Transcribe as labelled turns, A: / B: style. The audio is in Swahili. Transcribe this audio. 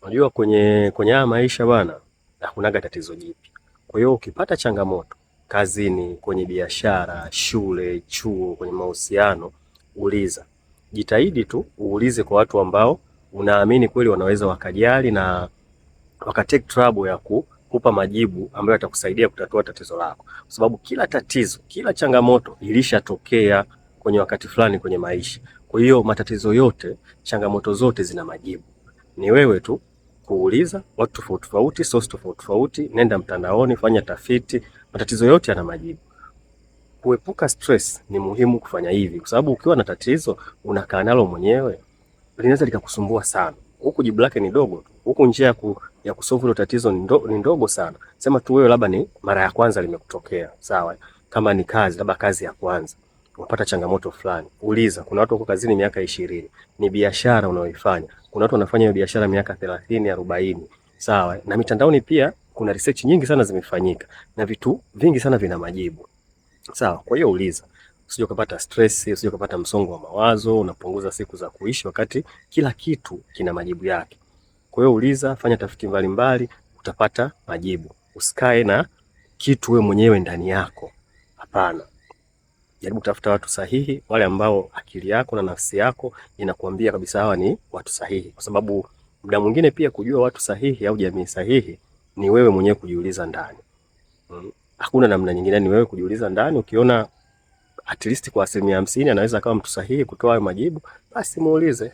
A: Unajua kwenye haya maisha bwana, hakunaga tatizo jipya. Kwa hiyo ukipata changamoto kazini, kwenye biashara, shule, chuo, kwenye mahusiano, uliza. Jitahidi tu uulize kwa watu ambao unaamini kweli wanaweza wakajali na wakatake trouble ya kukupa majibu ambayo yatakusaidia kutatua tatizo lako, kwa sababu kila tatizo, kila changamoto ilishatokea kwenye wakati fulani kwenye maisha. Kwa hiyo matatizo yote, changamoto zote zina majibu. Ni wewe tu kuuliza watu tofauti tofauti, source tofauti tofauti, nenda mtandaoni, fanya tafiti, matatizo yote yana majibu. Kuepuka stress ni muhimu kufanya hivi, kwa sababu ukiwa na tatizo unakaa nalo mwenyewe linaweza likakusumbua sana. Huku jibu lake ni dogo tu. Huku njia ya kusolve hilo tatizo ni ndogo sana. Sema tu wewe labda ni mara ya kwanza limekutokea, sawa? Kama ni kazi, labda kazi ya kwanza, unapata changamoto fulani. Uliza, kuna watu wako kazini miaka 20. Ni biashara unayoifanya. Kuna watu wanafanya hiyo biashara miaka 30, 40. Sawa? Na mitandaoni pia kuna research nyingi sana zimefanyika na vitu vingi sana vina majibu. Sawa? Kwa hiyo uliza. Usije ukapata stress, usije ukapata msongo wa mawazo, unapunguza siku za kuishi wakati kila kitu kina majibu yake. Kwa hiyo uliza, fanya tafiti mbalimbali, utapata majibu. Usikae na kitu wewe mwenyewe ndani yako. Hapana. Jaribu kutafuta watu sahihi, wale ambao akili yako na nafsi yako inakuambia kabisa hawa ni watu sahihi, kwa sababu muda mwingine pia kujua watu sahihi au jamii sahihi ni wewe mwenyewe kujiuliza ndani. Hakuna namna nyingine, ni wewe kujiuliza ndani. Ukiona at least kwa 50% anaweza kama mtu sahihi kutoa hayo majibu, basi muulize.